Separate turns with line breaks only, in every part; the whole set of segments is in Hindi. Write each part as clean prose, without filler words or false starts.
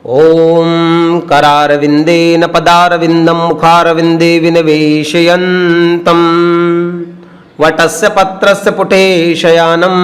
ओम करारविंदेन पदारविंदम मुखारविंदे विनिवेशयन्तं वटस्य पत्रस्य पुटे शयानं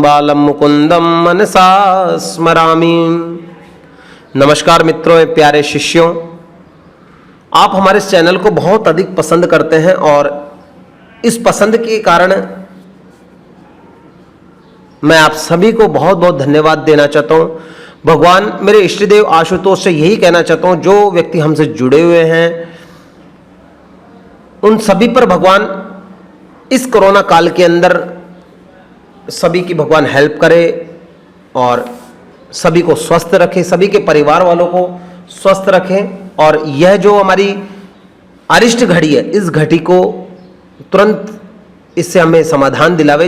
बालं मुकुंदम मनसा स्मरामि। नमस्कार मित्रों एवं प्यारे शिष्यों, आप हमारे इस चैनल को बहुत अधिक पसंद करते हैं और इस पसंद के कारण मैं आप सभी को बहुत बहुत धन्यवाद देना चाहता हूं। भगवान मेरे इष्टदेव आशुतोष से यही कहना चाहता हूं, जो व्यक्ति हमसे जुड़े हुए हैं उन सभी पर भगवान इस कोरोना काल के अंदर सभी की भगवान हेल्प करे और सभी को स्वस्थ रखे, सभी के परिवार वालों को स्वस्थ रखें। और यह जो हमारी अरिष्ट घड़ी है, इस घड़ी को तुरंत इससे हमें समाधान दिलावे,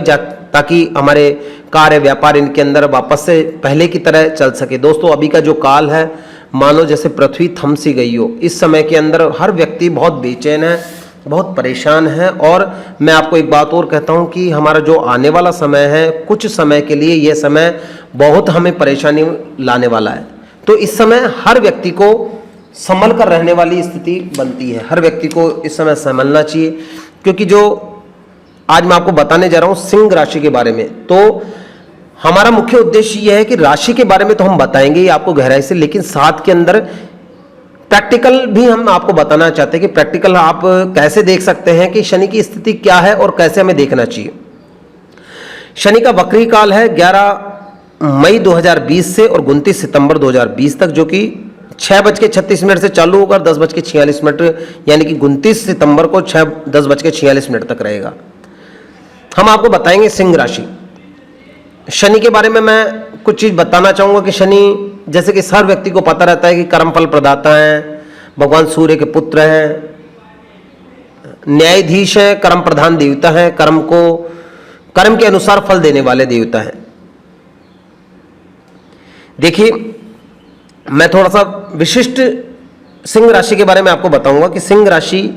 ताकि हमारे कार्य व्यापार इनके अंदर वापस से पहले की तरह चल सके। दोस्तों, अभी का जो काल है मानो जैसे पृथ्वी थम सी गई हो। इस समय के अंदर हर व्यक्ति बहुत बेचैन है, बहुत परेशान है। और मैं आपको एक बात और कहता हूं कि हमारा जो आने वाला समय है, कुछ समय के लिए यह समय बहुत हमें परेशानी लाने वाला है। तो इस समय हर व्यक्ति को संभल कर रहने वाली स्थिति बनती है। हर व्यक्ति को इस समय संभलना चाहिए, क्योंकि जो आज मैं आपको बताने जा रहा हूं सिंह राशि के बारे में, तो हमारा मुख्य उद्देश्य यह है कि राशि के बारे में तो हम बताएंगे ही आपको गहराई से, लेकिन साथ के अंदर प्रैक्टिकल भी हम आपको बताना चाहते हैं कि प्रैक्टिकल आप कैसे देख सकते हैं कि शनि की स्थिति क्या है और कैसे हमें देखना चाहिए। शनि का वक्री काल है 11 मई 2020 से और 29 सितंबर 2020 तक, जो कि 6:36 से चालू होकर 10:46, यानी कि 29 सितंबर को 10:46 तक रहेगा। हम आपको बताएंगे सिंह राशि। शनि के बारे में मैं कुछ चीज बताना चाहूंगा कि शनि, जैसे कि हर व्यक्ति को पता रहता है कि कर्मफल प्रदाता हैं, भगवान सूर्य के पुत्र हैं, न्यायाधीश हैं, कर्म प्रधान देवता हैं, कर्म के अनुसार फल देने वाले देवता हैं। देखिए, मैं थोड़ा सा विशिष्ट सिंह राशि के बारे में आपको बताऊंगा कि सिंह राशि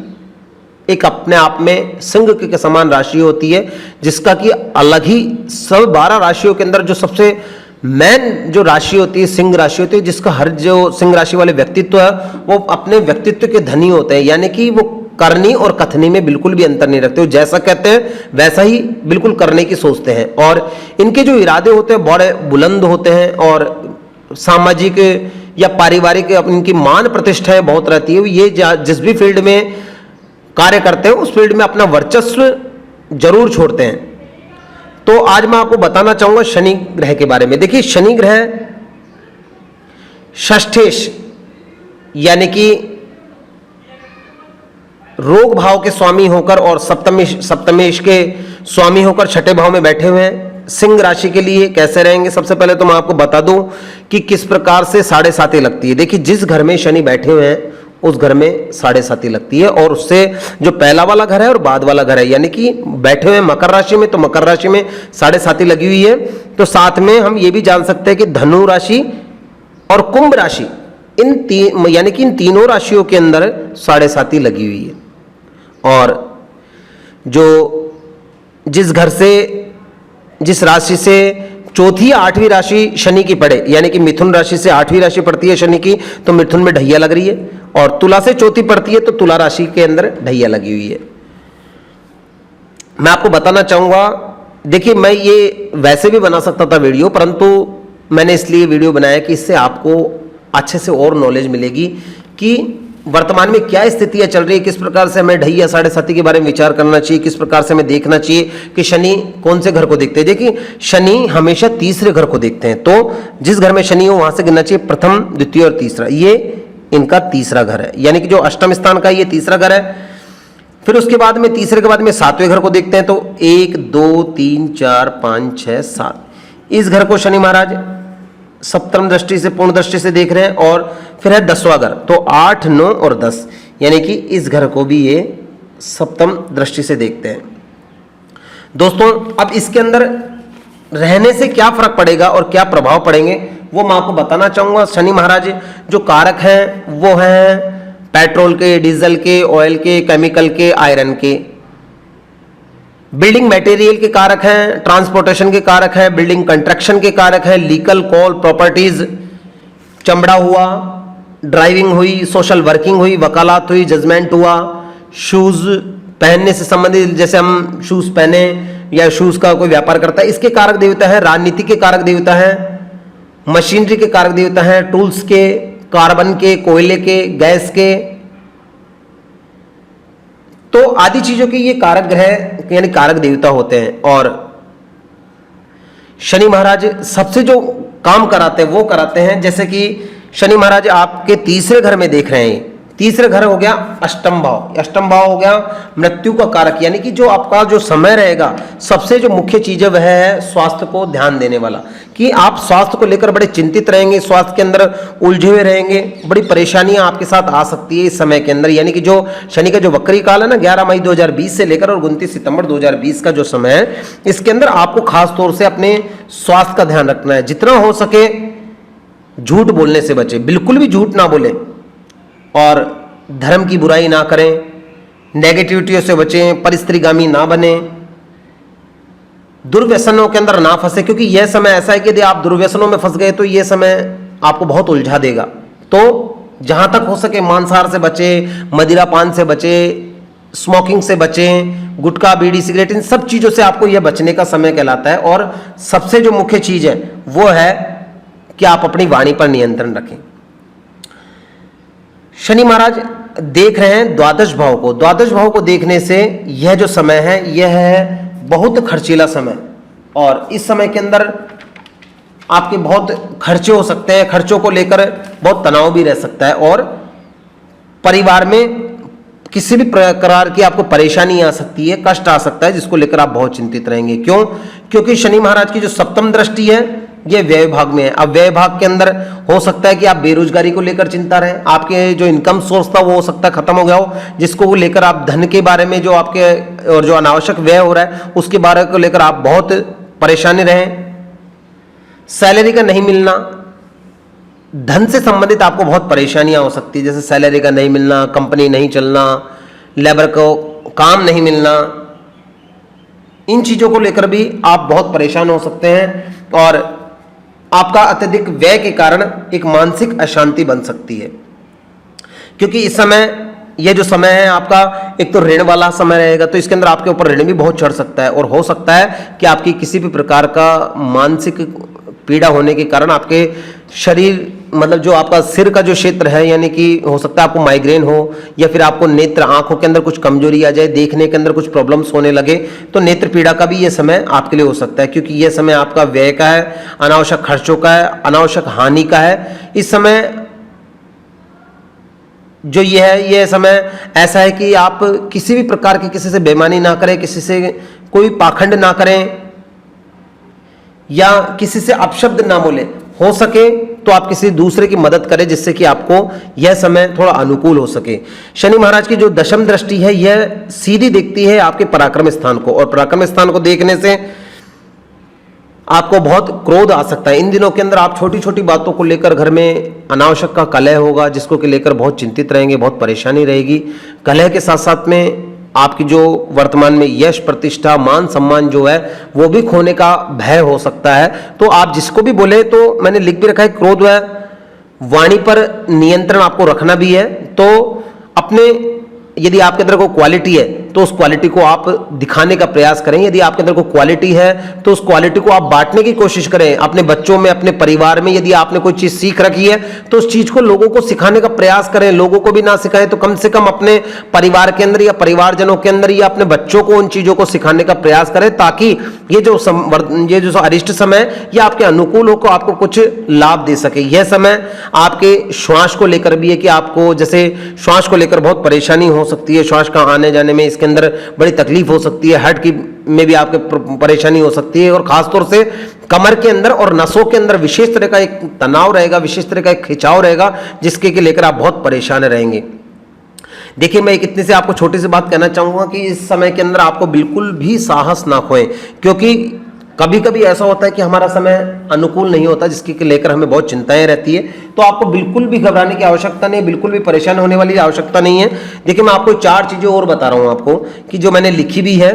एक अपने आप में सिंह के समान राशि होती है, जिसका कि अलग ही सब 12 राशियों के अंदर जो सबसे मेन जो राशि होती है सिंह राशि होती है, जिसका हर जो सिंह राशि वाले व्यक्तित्व है वो अपने व्यक्तित्व के धनी होते हैं, यानी कि वो करनी और कथनी में बिल्कुल भी अंतर नहीं रखते। वो जैसा कहते हैं वैसा ही बिल्कुल करने की सोचते हैं और इनके जो इरादे होते हैं बड़े बुलंद होते हैं और सामाजिक या पारिवारिक इनकी मान प्रतिष्ठाएं बहुत रहती है। ये जिस भी फील्ड में कार्य करते हैं उस फील्ड में अपना वर्चस्व जरूर छोड़ते हैं। तो आज मैं आपको बताना चाहूंगा शनि ग्रह के बारे में। देखिए, शनि ग्रह षष्ठेश यानी कि रोग भाव के स्वामी होकर और सप्तमेश के स्वामी होकर छठे भाव में बैठे हुए हैं। सिंह राशि के लिए कैसे रहेंगे, सबसे पहले तो मैं आपको बता दूं कि किस प्रकार से 7.5 लगती है। देखिए, जिस घर में शनि बैठे हुए हैं उस घर में 7.5 लगती है, और उससे जो पहला वाला घर है और बाद वाला घर है, यानी कि बैठे हुए मकर राशि में, तो मकर राशि में 7.5 लगी हुई है। तो साथ में हम ये भी जान सकते हैं कि धनु राशि और कुंभ राशि, यानी कि इन तीनों राशियों के अंदर 7.5 लगी हुई है। और जो जिस राशि से चौथी या 8वीं राशि शनि की पड़े, यानी कि मिथुन राशि से 8वीं राशि पड़ती है शनि की, तो मिथुन में ढैया लग रही है, और तुला से चौथी पड़ती है तो तुला राशि के अंदर ढैया लगी हुई है। मैं आपको बताना चाहूंगा, देखिए, मैं ये वैसे भी बना सकता था वीडियो, परंतु मैंने इसलिए वीडियो बनाया कि इससे आपको अच्छे से और नॉलेज मिलेगी कि वर्तमान में क्या स्थितियां चल रही है, किस प्रकार से हमें ढैया 7.5 के बारे में विचार करना चाहिए, किस प्रकार से हमें देखना चाहिए कि शनि कौन से घर को देखते हैं। देखिए, शनि हमेशा तीसरे घर को देखते हैं, तो जिस घर में शनि हो वहां से गिनना चाहिए प्रथम, द्वितीय और तीसरा। ये इनका तीसरा घर है, यानी कि जो अष्टम स्थान का ये तीसरा घर है। फिर उसके बाद में तीसरे के बाद में 7वें घर को देखते हैं, तो 1 2 3 4 5 6 7, इस घर को शनि महाराज सप्तम दृष्टि से, पूर्ण दृष्टि से देख रहे हैं। और फिर है 10वां घर, तो 8 9 और 10, यानी कि इस घर को भी ये सप्तम दृष्टि से देखते हैं। दोस्तों, अब इसके अंदर रहने से क्या फर्क पड़ेगा और क्या प्रभाव पड़ेंगे वो मैं आपको बताना चाहूंगा। शनि महाराज जो कारक हैं वो हैं पेट्रोल के, डीजल के, ऑयल के, केमिकल के, आयरन के। बिल्डिंग मटेरियल के कारक हैं, ट्रांसपोर्टेशन के कारक हैं, बिल्डिंग कंस्ट्रक्शन के कारक हैं, लीगल कॉल प्रॉपर्टीज, चमड़ा हुआ, ड्राइविंग हुई, सोशल वर्किंग हुई, वकालत हुई, जजमेंट हुआ, शूज पहनने से संबंधित, जैसे हम शूज पहने या शूज का कोई व्यापार करता है, इसके कारक देवता है। राजनीति के कारक देवता है, मशीनरी के कारक देवता है, टूल्स के, कार्बन के, कोयले के, गैस के, तो आदि चीजों के ये कारक ग्रह यानी कारक देवता होते हैं। और शनि महाराज सबसे जो काम कराते हैं वो कराते हैं, जैसे कि शनि महाराज आपके तीसरे घर में देख रहे हैं। तीसरे घर हो गया अष्टम भाव। अष्टम भाव हो गया मृत्यु का कारक, यानी कि जो आपका जो समय रहेगा, सबसे जो मुख्य चीज है वह है स्वास्थ्य को ध्यान देने वाला, कि आप स्वास्थ्य को लेकर बड़े चिंतित रहेंगे, स्वास्थ्य के अंदर उलझे हुए रहेंगे, बड़ी परेशानियां आपके साथ आ सकती है इस समय के अंदर। यानी कि जो शनि का जो वक्री काल है ना, 11 मई 2020 से लेकर और 29 सितंबर 2020 का जो समय है, इसके अंदर आपको खास तौर से अपने स्वास्थ्य का ध्यान रखना है। जितना हो सके झूठ बोलने से बचे, बिल्कुल भी झूठ ना बोले, और धर्म की बुराई ना करें, नेगेटिविटियों से बचें, परिस्त्रीगामी ना बने, दुर्व्यसनों के अंदर ना फंसे, क्योंकि यह समय ऐसा है कि यदि आप दुर्व्यसनों में फंस गए तो यह समय आपको बहुत उलझा देगा। तो जहां तक हो सके मांसाहार से बचें, मदिरा पान से बचें, स्मोकिंग से बचें, गुटखा बीड़ी सिगरेट, इन सब चीजों से आपको यह बचने का समय कहलाता है। और सबसे जो मुख्य चीज है वो है कि आप अपनी वाणी पर नियंत्रण रखें। शनि महाराज देख रहे हैं द्वादश भाव को। द्वादश भाव को देखने से यह जो समय है यह है बहुत खर्चीला समय, और इस समय के अंदर आपके बहुत खर्चे हो सकते हैं, खर्चों को लेकर बहुत तनाव भी रह सकता है, और परिवार में किसी भी प्रकार की आपको परेशानी आ सकती है, कष्ट आ सकता है, जिसको लेकर आप बहुत चिंतित रहेंगे। क्यों? क्योंकि शनि महाराज की जो सप्तम दृष्टि है ये व्यय भाग में है। अब व्यय भाग के अंदर हो सकता है कि आप बेरोजगारी को लेकर चिंता रहे, आपके जो इनकम सोर्स था वो हो सकता है खत्म हो गया हो, जिसको लेकर आप धन के बारे में जो आपके और जो अनावश्यक व्यय हो रहा है उसके बारे को लेकर आप बहुत परेशानी रहे। सैलरी का नहीं मिलना, धन से संबंधित आपको बहुत परेशानियां हो सकती है, जैसे सैलरी का नहीं मिलना, कंपनी नहीं चलना, लेबर को काम नहीं मिलना, इन चीजों को लेकर भी आप बहुत परेशान हो सकते हैं, और आपका अत्यधिक व्यय के कारण एक मानसिक अशांति बन सकती है। क्योंकि इस समय यह जो समय है आपका एक तो ऋण वाला समय रहेगा, तो इसके अंदर आपके ऊपर ऋण भी बहुत चढ़ सकता है, और हो सकता है कि आपकी किसी भी प्रकार का मानसिक पीड़ा होने के कारण आपके शरीर, मतलब जो आपका सिर का जो क्षेत्र है, यानी कि हो सकता है आपको माइग्रेन हो, या फिर आपको नेत्र आंखों के अंदर कुछ कमजोरी आ जाए, देखने के अंदर कुछ प्रॉब्लम्स होने लगे, तो नेत्र पीड़ा का भी ये समय आपके लिए हो सकता है। क्योंकि ये समय आपका व्यय का है, अनावश्यक खर्चों का है, अनावश्यक हानि का है। इस समय जो ये है, ये समय ऐसा है कि आप किसी भी प्रकार की किसी से बेईमानी ना करें, किसी से कोई पाखंड ना करें, या किसी से अपशब्द ना बोले। हो सके तो आप किसी दूसरे की मदद करें, जिससे कि आपको यह समय थोड़ा अनुकूल हो सके। शनि महाराज की जो दशम दृष्टि है यह सीधी दिखती है आपके पराक्रम स्थान को, और पराक्रम स्थान को देखने से आपको बहुत क्रोध आ सकता है। इन दिनों के अंदर आप छोटी छोटी बातों को लेकर घर में अनावश्यक का कलह होगा, जिसको के लेकर बहुत चिंतित रहेंगे, बहुत परेशानी रहेगी। कलह के साथ साथ में आपकी जो वर्तमान में यश, प्रतिष्ठा, मान सम्मान जो है वो भी खोने का भय हो सकता है। तो आप जिसको भी बोले, तो मैंने लिख भी रखा है, क्रोध व वाणी पर नियंत्रण आपको रखना भी है। तो अपने, यदि आपके अंदर कोई क्वालिटी है तो उस क्वालिटी को आप दिखाने का प्रयास करें। यदि आपके अंदर कोई क्वालिटी है तो उस क्वालिटी को आप बांटने की कोशिश करें अपने बच्चों में, अपने परिवार में। यदि आपने कोई चीज सीख रखी है तो उस चीज को लोगों को सिखाने का प्रयास करें। लोगों को भी ना सिखाएं तो कम से कम अपने परिवार के अंदर या परिवारजनों के अंदर या अपने बच्चों को उन चीजों को सिखाने का प्रयास करें, ताकि ये जो अरिष्ट समय या आपके अनुकूल हो को आपको कुछ लाभ दे सके। यह समय आपके श्वास को लेकर भी है कि आपको जैसे श्वास को लेकर बहुत परेशानी हो सकती है, श्वास का आने जाने में इसके अंदर बड़ी तकलीफ हो सकती है, हार्ट की में भी आपके परेशानी हो सकती है, और खासतौर से कमर के अंदर और नसों के अंदर विशेष तरह का एक तनाव रहेगा, विशेष तरह का एक खिंचाव रहेगा, जिसके लेकर आप बहुत परेशान रहेंगे। देखिए, मैं एक इतनी से आपको छोटी सी बात कहना चाहूंगा कि इस समय के अंदर आपको बिल्कुल भी साहस ना खोएं, क्योंकि कभी कभी ऐसा होता है कि हमारा समय अनुकूल नहीं होता, जिसके लेकर हमें बहुत चिंताएं रहती है। तो आपको बिल्कुल भी घबराने की आवश्यकता नहीं, बिल्कुल भी परेशान होने वाली आवश्यकता नहीं है। देखिए, मैं आपको 4 चीजें और बता रहा हूं आपको, कि जो मैंने लिखी भी है,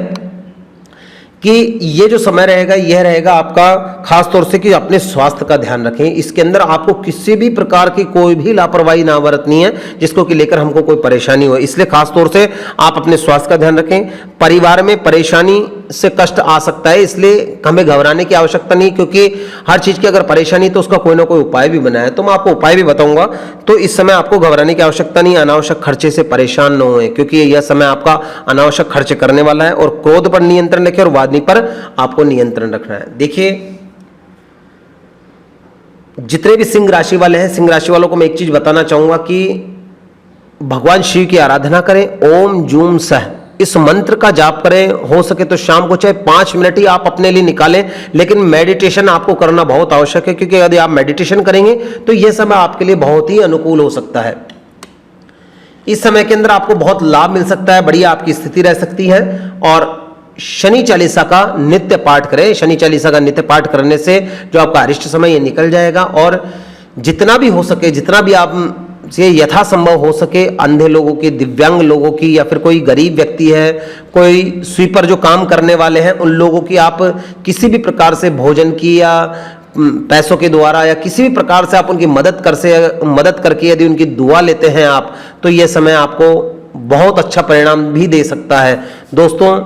कि ये जो समय रहेगा यह रहेगा आपका खास तौर से कि अपने स्वास्थ्य का ध्यान रखें। इसके अंदर आपको किसी भी प्रकार की कोई भी लापरवाही ना बरतनी है जिसको कि लेकर हमको कोई परेशानी हो, इसलिए खास तौर से आप अपने स्वास्थ्य का ध्यान रखें। परिवार में परेशानी से कष्ट आ सकता है, इसलिए हमें घबराने की आवश्यकता नहीं, क्योंकि हर चीज की अगर परेशानी तो उसका कोई ना कोई उपाय भी बनाया है, तो मैं आपको उपाय भी बताऊंगा। तो इस समय आपको घबराने की आवश्यकता नहीं, अनावश्यक खर्चे से परेशान न होए, क्योंकि यह समय आपका अनावश्यक खर्चे करने वाला है। और क्रोध पर नियंत्रण रखें और वादनी पर आपको नियंत्रण रखना है। देखिए, जितने भी सिंह राशि वाले हैं, सिंह राशि वालों को मैं एक चीज बताना चाहूंगा कि भगवान शिव की आराधना करें। ओम जूम सह इस मंत्र का जाप करें, हो सके तो शाम को चाहे 5 मिनट ही आप अपने लिए निकालें, लेकिन मेडिटेशन आपको करना बहुत आवश्यक है, क्योंकि यदि आप मेडिटेशन करेंगे तो यह समय आपके लिए बहुत ही अनुकूल हो सकता है। इस समय के अंदर आपको बहुत लाभ मिल सकता है, बढ़िया आपकी स्थिति रह सकती है। और शनि चालीसा का नित्य पाठ करें। शनि चालीसा का नित्य पाठ करने से जो आपका अरिष्ट समय ये निकल जाएगा। और जितना भी हो सके, जितना भी आप से यथासंभव हो सके, अंधे लोगों की, दिव्यांग लोगों की, या फिर कोई गरीब व्यक्ति है, कोई स्वीपर जो काम करने वाले हैं, उन लोगों की आप किसी भी प्रकार से भोजन की या पैसों के द्वारा या किसी भी प्रकार से आप उनकी मदद करके यदि उनकी दुआ लेते हैं आप, तो यह समय आपको बहुत अच्छा परिणाम भी दे सकता है। दोस्तों,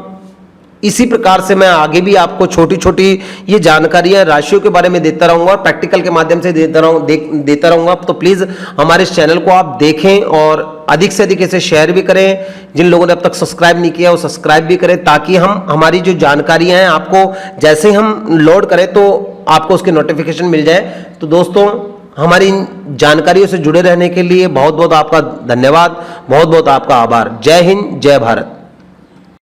इसी प्रकार से मैं आगे भी आपको छोटी छोटी ये जानकारियां राशियों के बारे में देता रहूंगा, प्रैक्टिकल के माध्यम से देता रहूंगा। तो प्लीज हमारे इस चैनल को आप देखें और अधिक से अधिक इसे शेयर भी करें। जिन लोगों ने अब तक सब्सक्राइब नहीं किया वो सब्सक्राइब भी करें, ताकि हमारी जो जानकारियां हैं आपको जैसे ही हम लोड करें तो आपको उसकी नोटिफिकेशन मिल जाए। तो दोस्तों, हमारी इन जानकारियों से जुड़े रहने के लिए बहुत बहुत आपका धन्यवाद, बहुत बहुत आपका आभार। जय हिंद, जय भारत।